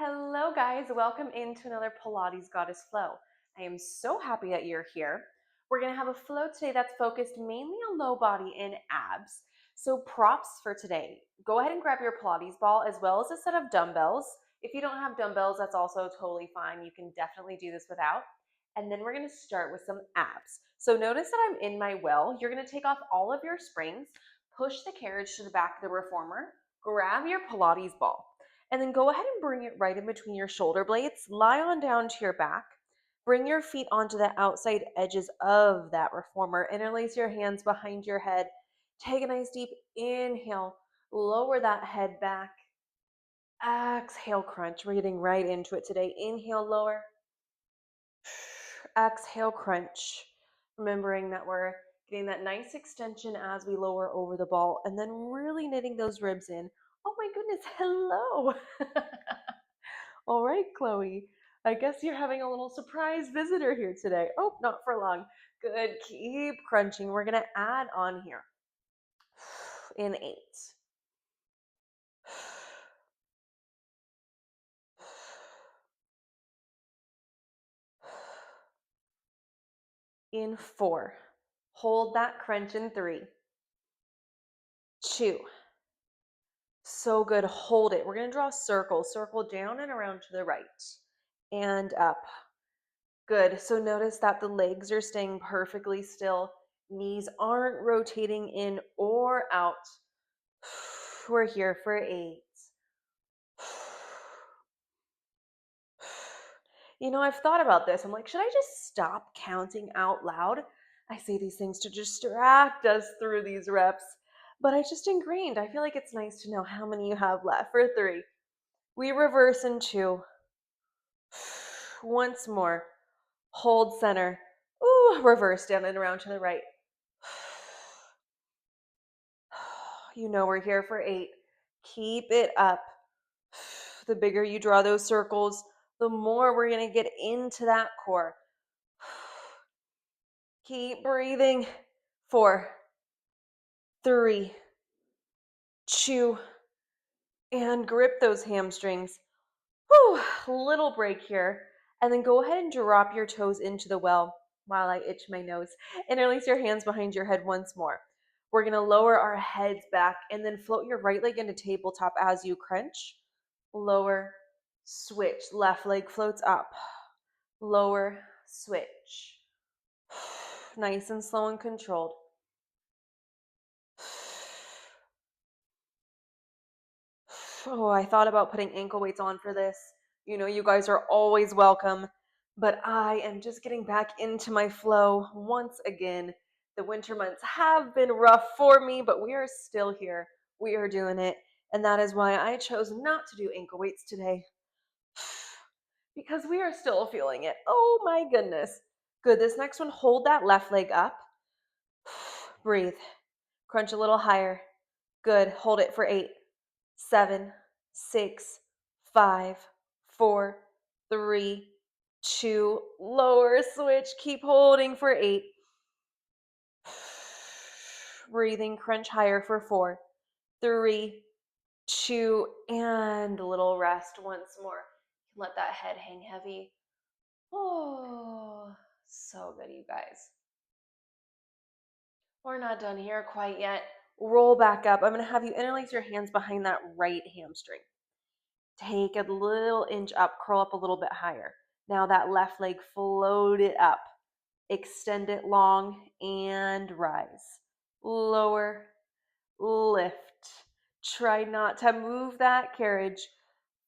Hello guys, welcome into another Pilates Goddess Flow. I am so happy that you're here. We're going to have a flow today that's focused mainly on low body and abs. So props for today. Go ahead and grab your Pilates ball as well as a set of dumbbells. If you don't have dumbbells, that's also totally fine. You can definitely do this without. And then we're going to start with some abs. So notice that I'm in my well. You're going to take off all of your springs, push the carriage to the back of the reformer, grab your Pilates ball. And then go ahead and bring it right in between your shoulder blades. Lie on down to your back. Bring your feet onto the outside edges of that reformer. Interlace your hands behind your head. Take a nice deep inhale. Lower that head back. Exhale, crunch. We're getting right into it today. Inhale, lower. Exhale, crunch. Remembering that we're getting that nice extension as we lower over the ball and then really knitting those ribs in. Oh my goodness, hello. All right, Chloe. I guess you're having a little surprise visitor here today. Oh, not for long. Good. Keep crunching. We're going to add on here. In 8. In 4. Hold that crunch in 3. 2. So good. Hold it. We're going to draw a circle. Circle down and around to the right. And up. Good. So notice that the legs are staying perfectly still. Knees aren't rotating in or out. We're here for 8. You know, I've thought about this. I'm like, should I just stop counting out loud? I say these things to distract us through these reps, but I just ingrained. I feel like it's nice to know how many you have left. For 3. We reverse in 2. Once more. Hold center. Ooh, reverse down and around to the right. You know we're here for 8. Keep it up. The bigger you draw those circles, the more we're going to get into that core. Keep breathing. 4, 3, 2, and grip those hamstrings. Whew, little break here. And then go ahead and drop your toes into the well while I itch my nose. And release your hands behind your head once more. We're going to lower our heads back and then float your right leg into tabletop as you crunch. Lower, switch. Left leg floats up. Lower, switch. Nice and slow and controlled. Oh, I thought about putting ankle weights on for this. You know, you guys are always welcome, but I am just getting back into my flow once again. The winter months have been rough for me, but we are still here. We are doing it, and that is why I chose not to do ankle weights today. Because we are still feeling it. Oh my goodness. Good. This next one, hold that left leg up. Breathe. Crunch a little higher. Good. Hold it for 8, 7, 6, 5, 4, 3, 2. Lower switch. Keep holding for 8. Breathing. Crunch higher for 4, 3, 2, and a little rest once more. Let that head hang heavy. Oh, so good, you guys. We're not done here quite yet. Roll back up. I'm going to have you interlace your hands behind that right hamstring. Take a little inch up, curl up a little bit higher. Now that left leg, float it up. Extend it long and rise. Lower, lift. Try not to move that carriage.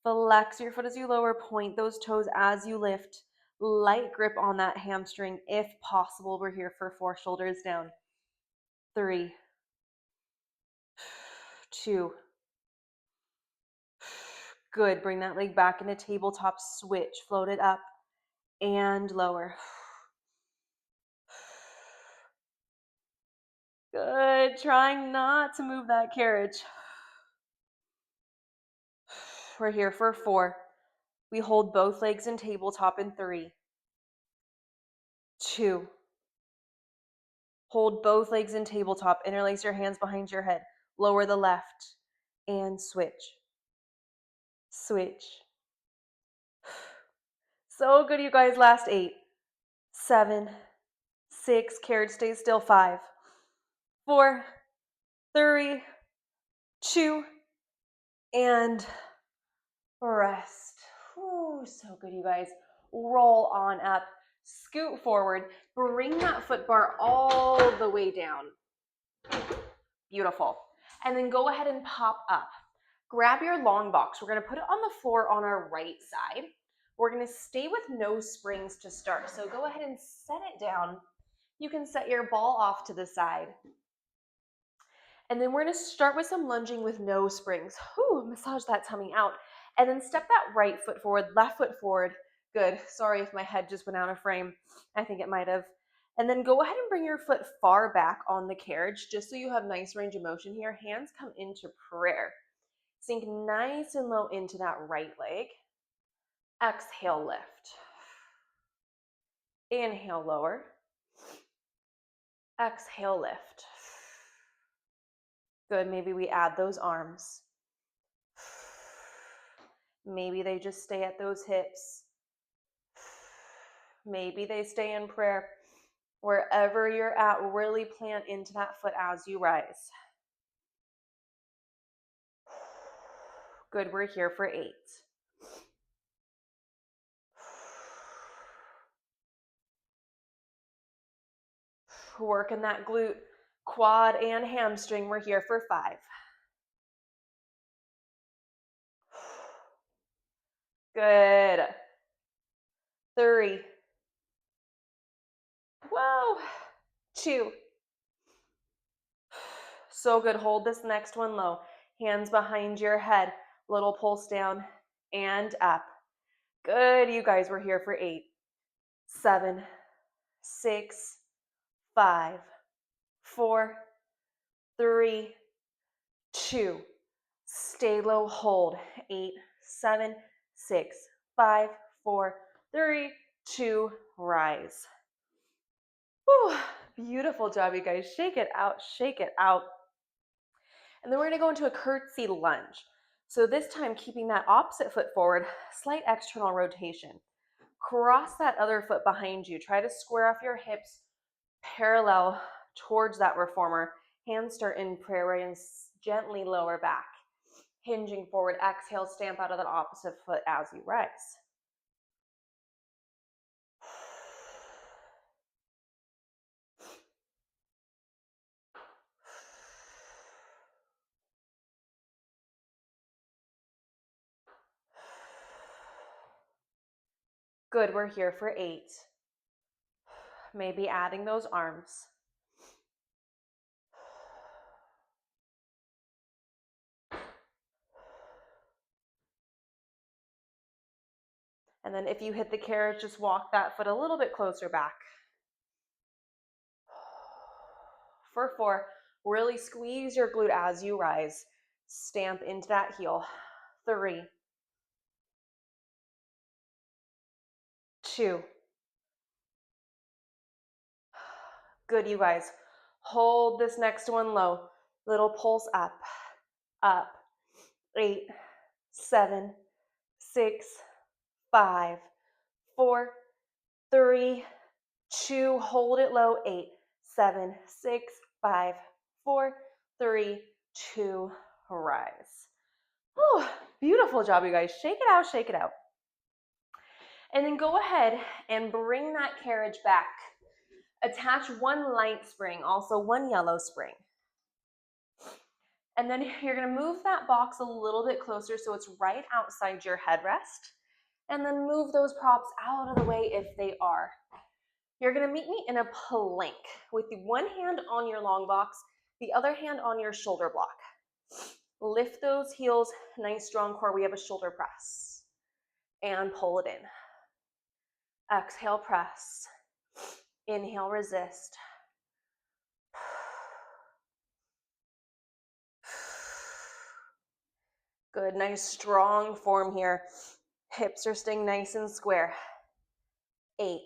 Flex your foot as you lower, point those toes as you lift. Light grip on that hamstring if possible. We're here for 4, shoulders down. 3, 2. Good. Bring that leg back into tabletop switch. Float it up and lower. Good. Trying not to move that carriage. We're here for 4. We hold both legs in tabletop in 3, 2. Hold both legs in tabletop. Interlace your hands behind your head. Lower the left and switch. Switch. So good, you guys. Last 8, 7, 6, carriage stays still, 5, 4, 3, 2, and rest. Whew, so good, you guys. Roll on up, scoot forward, bring that foot bar all the way down. Beautiful. And then go ahead and pop up. Grab your long box. We're going to put it on the floor on our right side. We're going to stay with no springs to start. So go ahead and set it down. You can set your ball off to the side. And then we're going to start with some lunging with no springs. Whew, massage that tummy out. And then step that right foot forward, left foot forward. Good. Sorry if my head just went out of frame. I think it might have. And then go ahead and bring your foot far back on the carriage just so you have nice range of motion here. Hands come into prayer. Sink nice and low into that right leg. Exhale, lift. Inhale, lower. Exhale, lift. Good, maybe we add those arms. Maybe they just stay at those hips. Maybe they stay in prayer. Wherever you're at, really plant into that foot as you rise. Good, we're here for 8. Working that glute, quad, and hamstring. We're here for 5. Good. 3. Whoa. 2. So good. Hold this next one low. Hands behind your head. Little pulse down and up. Good. You guys, we're here for 8, 7, 6, 5, 4, 3, 2. Stay low. Hold. 8, 7, 6, 5, 4, 3, 2. Rise. Whew. Beautiful job, you guys. Shake it out. Shake it out. And then we're going to go into a curtsy lunge. So this time, keeping that opposite foot forward, slight external rotation. Cross that other foot behind you. Try to square off your hips parallel towards that reformer. Hands start in prayer and gently lower back. Hinging forward, exhale, stamp out of that opposite foot as you rise. Good, we're here for 8. Maybe adding those arms. And then if you hit the carriage, just walk that foot a little bit closer back. For 4, really squeeze your glute as you rise. Stamp into that heel. 3, 2. Good, you guys. Hold this next one low. Little pulse up, up. 8, 7, 6, 5, 4, 3, 2. Hold it low. 8, 7, 6, 5, 4, 3, 2. Rise. Whew, beautiful job, you guys. Shake it out, shake it out. And then go ahead and bring that carriage back. Attach one light spring, also one yellow spring. And then you're going to move that box a little bit closer so it's right outside your headrest. And then move those props out of the way if they are. You're going to meet me in a plank with the one hand on your long box, the other hand on your shoulder block. Lift those heels, nice strong core. We have a shoulder press. And pull it in. Exhale, press. Inhale, resist. Good, nice strong form here. Hips are staying nice and square. 8.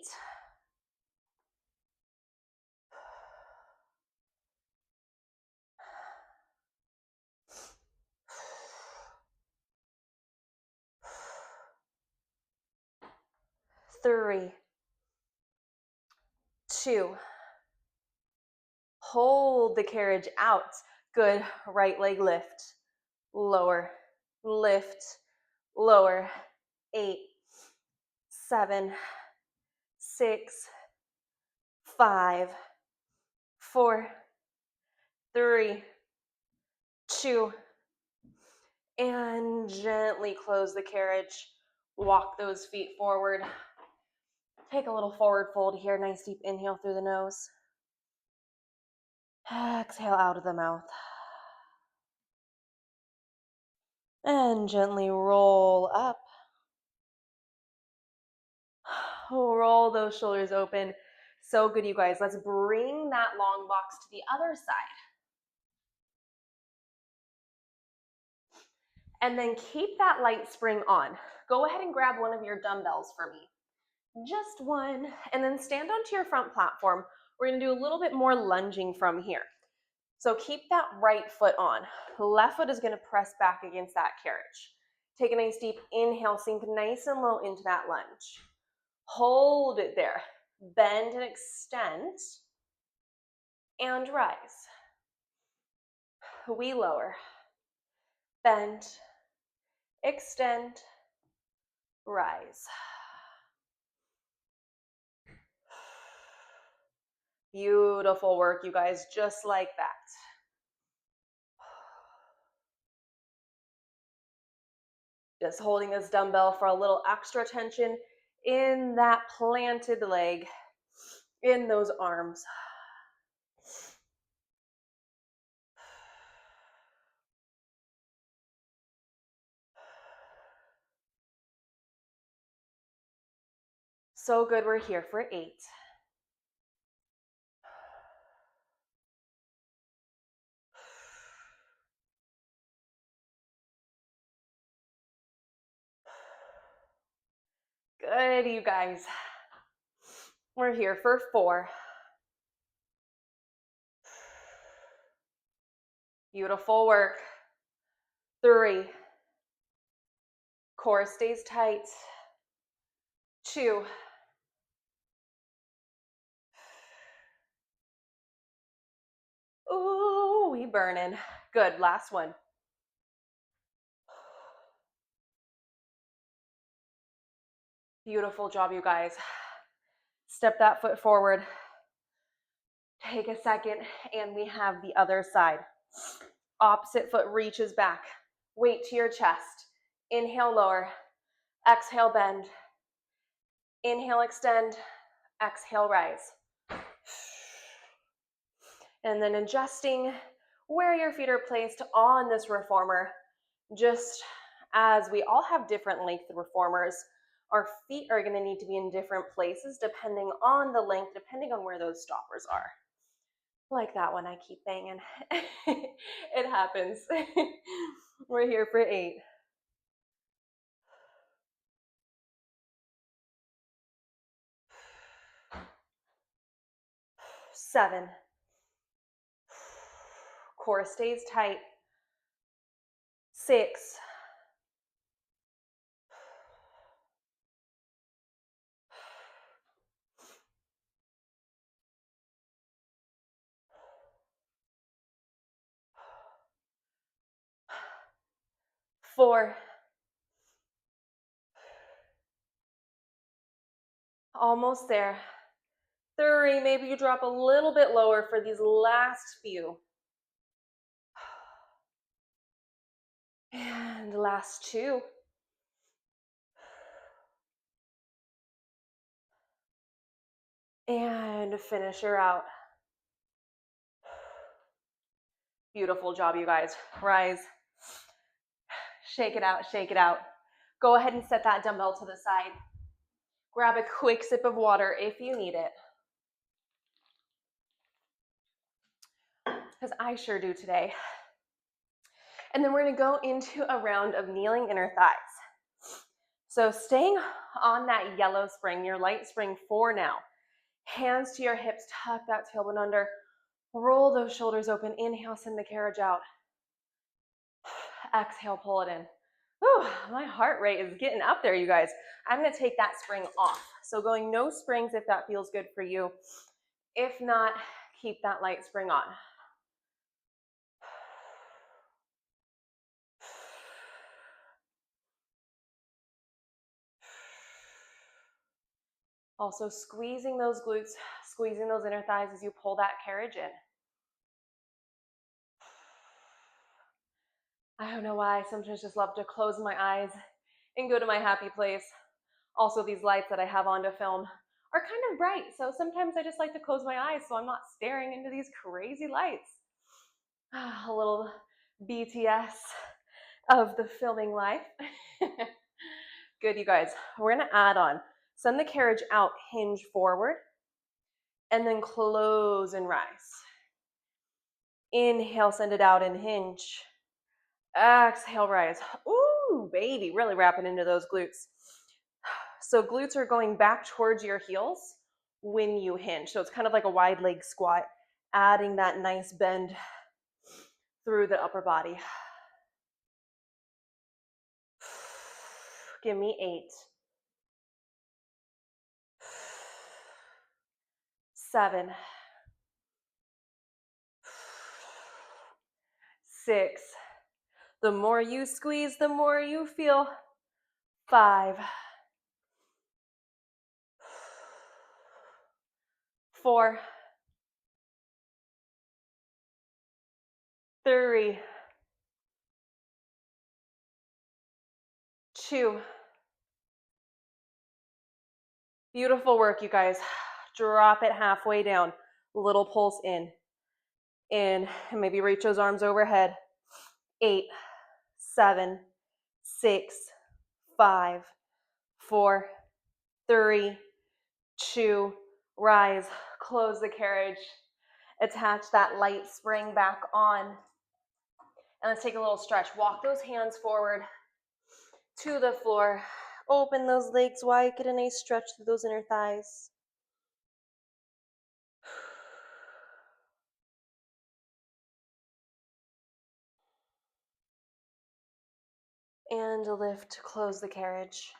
3, 2. Hold the carriage out. Good. Right leg lift. Lower. Lift. Lower. 8, 7, 6, 5, 4, 3, 2, and gently close the carriage. Walk those feet forward. Take a little forward fold here. Nice deep inhale through the nose. Exhale out of the mouth. And gently roll up. Roll those shoulders open. So good, you guys. Let's bring that long box to the other side. And then keep that light spring on. Go ahead and grab one of your dumbbells for me. Just one. And then stand onto your front platform. We're going to do a little bit more lunging from here. So keep that right foot on. Left foot is going to press back against that carriage. Take a nice deep inhale, sink nice and low into that lunge. Hold it there. Bend and extend. And rise. We lower. Bend. Extend. Rise. Beautiful work, you guys, just like that. Just holding this dumbbell for a little extra tension in that planted leg, in those arms. So good, we're here for 8. Good, you guys. We're here for 4. Beautiful work. 3. Core stays tight. 2. Ooh, we burning. Good, last one. Beautiful job, you guys. Step that foot forward. Take a second, and we have the other side. Opposite foot reaches back. Weight to your chest. Inhale, lower. Exhale, bend. Inhale, extend. Exhale, rise. And then adjusting where your feet are placed on this reformer. Just as we all have different length reformers, our feet are going to need to be in different places depending on the length, depending on where those stoppers are. Like that one, I keep banging. It happens. We're here for 8. 7. Core stays tight. 6. 4. Almost there. 3. Maybe you drop a little bit lower for these last few. And last 2. And finish her out. Beautiful job, you guys. Rise. Shake it out, shake it out. Go ahead and set that dumbbell to the side. Grab a quick sip of water if you need it. Because I sure do today. And then we're going to go into a round of kneeling inner thighs. So staying on that yellow spring, your light spring 4 now. Hands to your hips, tuck that tailbone under. Roll those shoulders open. Inhale, send the carriage out. Exhale, pull it in. Whew, my heart rate is getting up there, you guys. I'm going to take that spring off. So going no springs if that feels good for you. If not, keep that light spring on. Also squeezing those glutes, squeezing those inner thighs as you pull that carriage in. I don't know why I sometimes just love to close my eyes and go to my happy place. Also, these lights that I have on to film are kind of bright, so sometimes I just like to close my eyes so I'm not staring into these crazy lights. A little BTS of the filming life. Good, you guys. We're gonna add on. Send the carriage out, hinge forward, and then close and rise. Inhale, send it out and hinge. Exhale, rise. Ooh, baby, really wrapping into those glutes. So glutes are going back towards your heels when you hinge. So it's kind of like a wide leg squat, adding that nice bend through the upper body. Give me 8, 7, 6. The more you squeeze, the more you feel. 5, 4, 3, 2. Beautiful work, you guys. Drop it halfway down. Little pulse in, and maybe reach those arms overhead. 8, 7, 6, 5, 4, 3, 2, rise. Close the carriage. Attach that light spring back on. And let's take a little stretch. Walk those hands forward to the floor. Open those legs wide. Get a nice stretch through those inner thighs. And lift, close the carriage.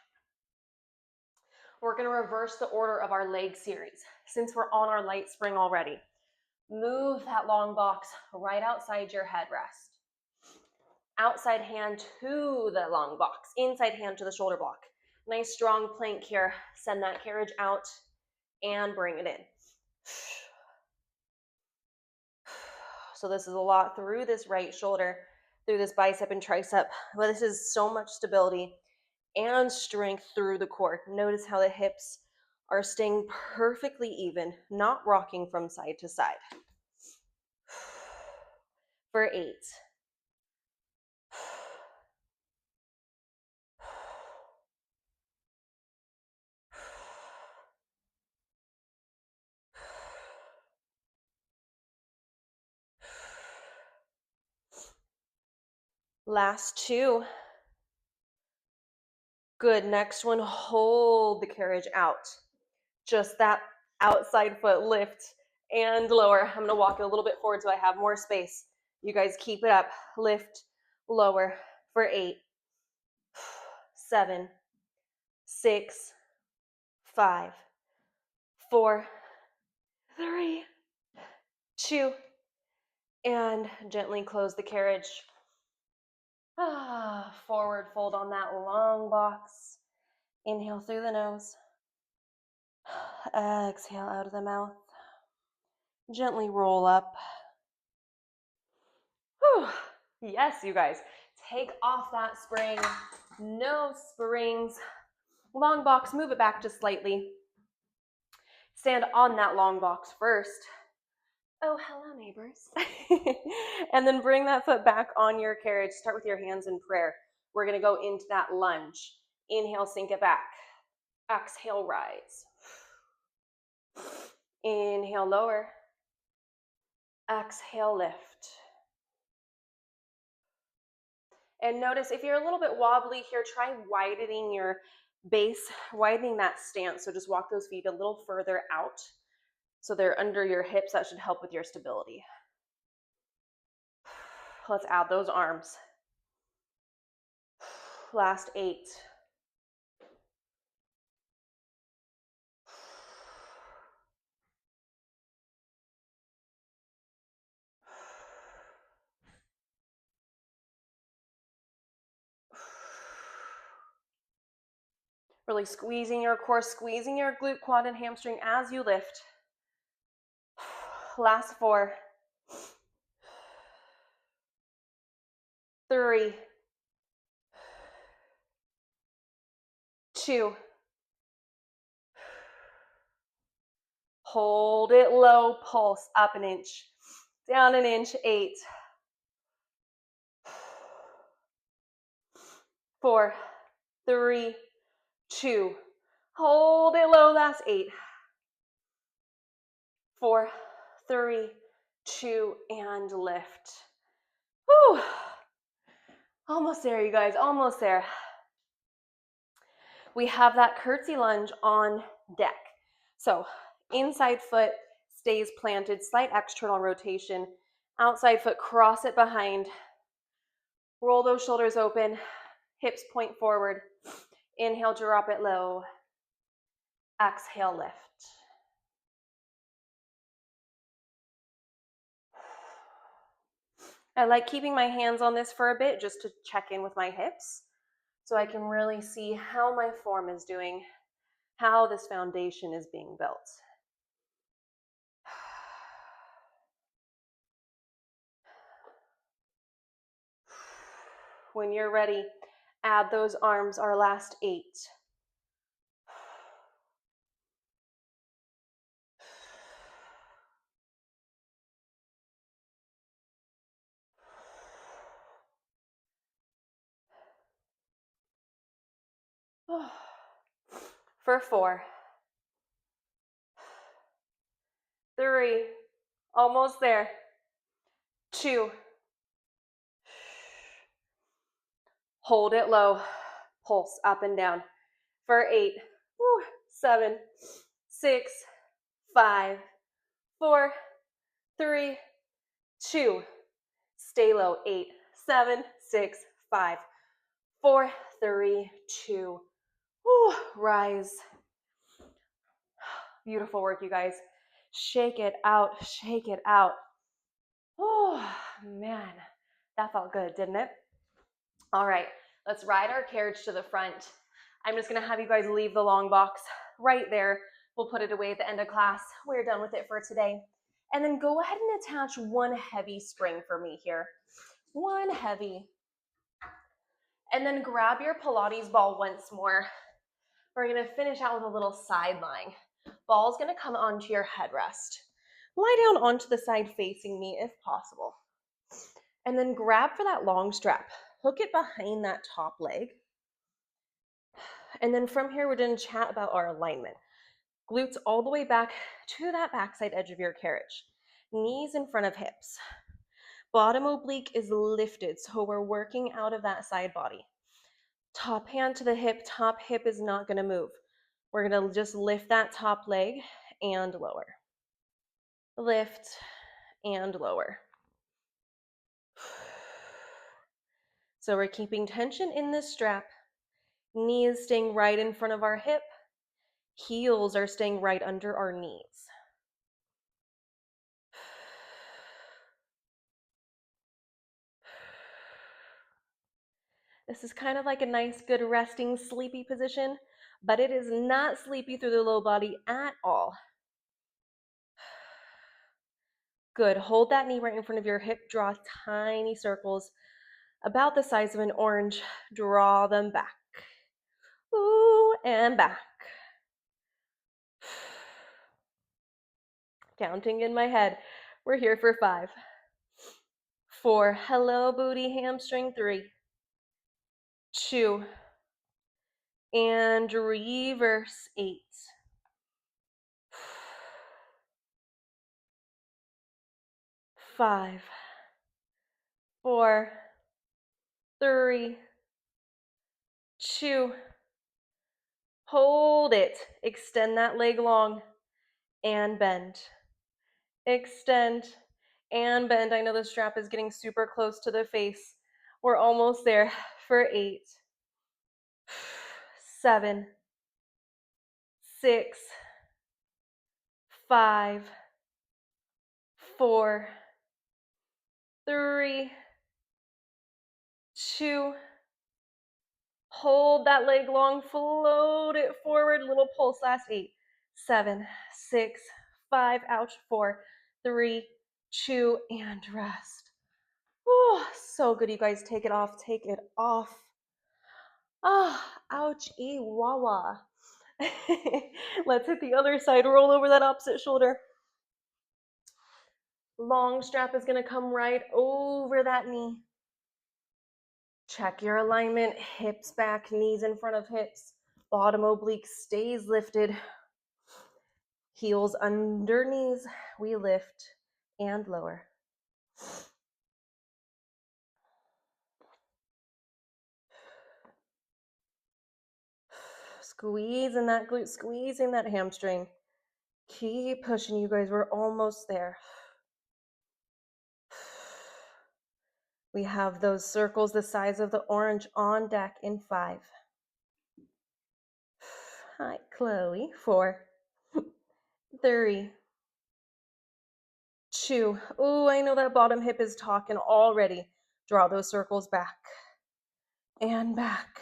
We're going to reverse the order of our leg series since we're on our light spring already. Move that long box right outside your headrest. Outside hand to the long box, inside hand to the shoulder block. Nice strong plank here. Send that carriage out and bring it in. So this is a lot through this right shoulder, through this bicep and tricep, but this is so much stability and strength through the core. Notice how the hips are staying perfectly even, not rocking from side to side. For 8. Last 2. Good. Next one, hold the carriage out. Just that outside foot lift and lower. I'm going to walk it a little bit forward so I have more space. You guys keep it up. Lift, lower for 8, 7, 6, 5, 4, 3, 2, and gently close the carriage. Forward fold on that long box. Inhale through the nose. Exhale out of the mouth. Gently roll up. Whew. Yes, you guys. Take off that spring. No springs. Long box, move it back just slightly. Stand on that long box first. Oh, hello, neighbors. And then bring that foot back on your carriage. Start with your hands in prayer. We're going to go into that lunge. Inhale, sink it back. Exhale, rise. Inhale, lower. Exhale, lift. And notice if you're a little bit wobbly here, try widening your base, widening that stance. So just walk those feet a little further out so they're under your hips. That should help with your stability. Let's add those arms. Last 8. Really squeezing your core, squeezing your glute, quad, and hamstring as you lift. Last 4. 3. 2. Hold it low, pulse up an inch, down an inch, 8. 4, 3, 2. Hold it low, last 8. 4, 3, 2, and lift. Whew. Almost there, you guys, almost there. We have that curtsy lunge on deck. So inside foot stays planted, slight external rotation. Outside foot, cross it behind. Roll those shoulders open, hips point forward. Inhale, drop it low. Exhale, lift. I like keeping my hands on this for a bit just to check in with my hips so I can really see how my form is doing, how this foundation is being built. When you're ready, add those arms, our last 8. For 4, 3, almost there. 2, hold it low, pulse up and down. For 8, 7, 6, 5, 4, 3, 2. Stay low. 8, 7, 6, 5, 4, 3, 2. Rise. Beautiful work, you guys. Shake it out. Shake it out. Oh, man. That felt good, didn't it? All right. Let's ride our carriage to the front. I'm just going to have you guys leave the long box right there. We'll put it away at the end of class. We're done with it for today. And then go ahead and attach one heavy spring for me here. One heavy. And then grab your Pilates ball once more. We're going to finish out with a little side lying. Ball's going to come onto your headrest. Lie down onto the side facing me if possible. And then grab for that long strap. Hook it behind that top leg. And then from here, we're going to chat about our alignment. Glutes all the way back to that backside edge of your carriage. Knees in front of hips. Bottom oblique is lifted, so we're working out of that side body. Top hand to the hip. Top hip is not going to move. We're going to just lift that top leg and lower. Lift and lower. So we're keeping tension in this strap. Knees staying right in front of our hip. Heels are staying right under our knees. This is kind of like a nice, good resting, sleepy position, but it is not sleepy through the low body at all. Good. Hold that knee right in front of your hip. Draw tiny circles about the size of an orange. Draw them back. Ooh, and back. Counting in my head. We're here for 5. 4. Hello, booty, hamstring. 3. 2. And reverse. 8. 5. 4. 3. 2. Hold it. Extend that leg long and bend. Extend and bend. I know the strap is getting super close to the face. We're almost there for 8. 7, 6, 5, 4, 3, 2. Hold that leg long, float it forward, little pulse, last 8, 7, 6, 5, ouch, 4, 3, 2, and rest. Oh, so good, you guys. Take it off, take it off. Ouch, wawa. Let's hit the other side, roll over that opposite shoulder. Long strap is gonna come right over that knee. Check your alignment, hips back, knees in front of hips. Bottom oblique stays lifted. Heels under knees. We lift and lower. Squeezing that glute, squeezing that hamstring. Keep pushing, you guys. We're almost there. We have those circles the size of the orange on deck in 5. Hi, Chloe. 4, 3, 2. Oh, I know that bottom hip is talking already. Draw those circles back and back.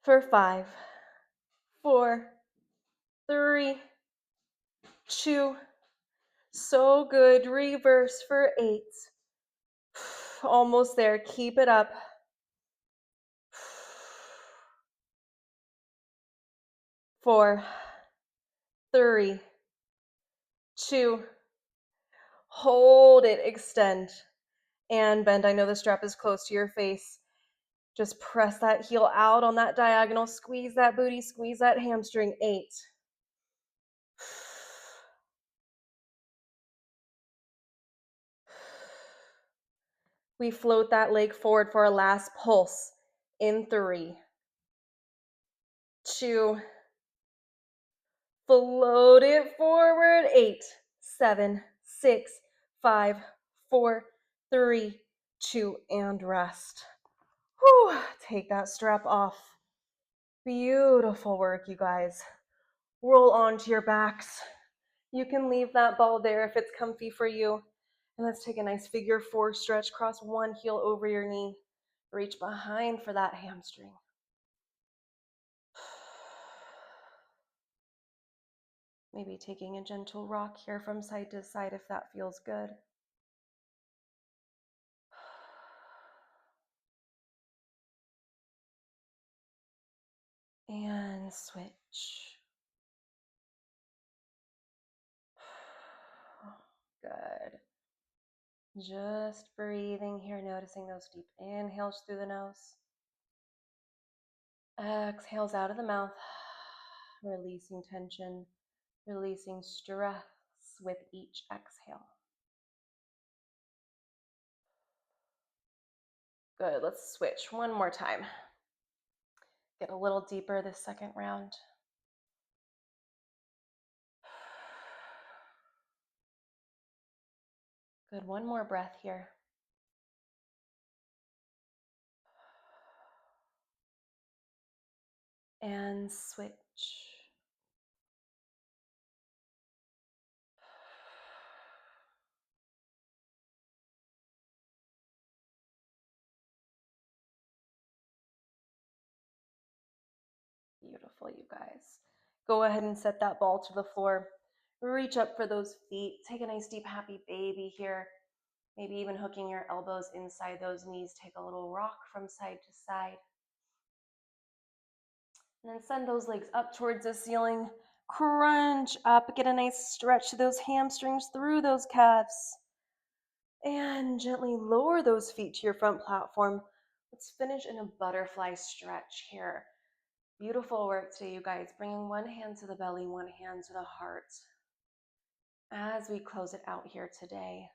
For 5, 4, 3, 2. So good. Reverse for 8. Almost there. Keep it up. 4, 3, 2. Hold it. Extend and bend. I know the strap is close to your face. Just press that heel out on that diagonal. Squeeze that booty. Squeeze that hamstring. 8. We float that leg forward for our last pulse in 3, 2. Float it forward. 8, 7, 6, 5, 4, 3, 2, and rest. Whew. Take that strap off. Beautiful work, you guys. Roll onto your backs. You can leave that ball there if it's comfy for you. And let's take a nice figure 4 stretch. Cross one heel over your knee. Reach behind for that hamstring. Maybe taking a gentle rock here from side to side if that feels good. And switch. Good. Just breathing here, noticing those deep inhales through the nose. Exhales out of the mouth, releasing tension, releasing stress with each exhale. Good, let's switch one more time. Get a little deeper this second round. Good, one more breath here. And switch. Beautiful, you guys. Go ahead and set that ball to the floor. Reach up for those feet. Take a nice deep happy baby here. Maybe even hooking your elbows inside those knees. Take a little rock from side to side. And then send those legs up towards the ceiling. Crunch up. Get a nice stretch to those hamstrings through those calves. And gently lower those feet to your front platform. Let's finish in a butterfly stretch here. Beautiful work today, you guys. Bringing one hand to the belly, one hand to the heart. As we close it out here today,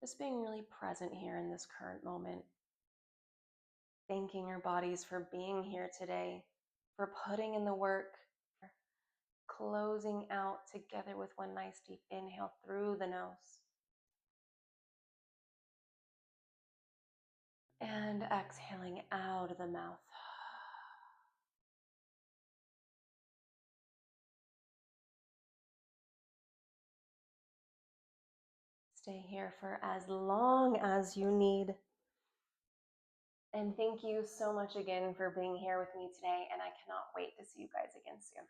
just being really present here in this current moment. Thanking your bodies for being here today, for putting in the work, for closing out together with one nice deep inhale through the nose. And exhaling out of the mouth. Stay here for as long as you need. And thank you so much again for being here with me today, and I cannot wait to see you guys again soon.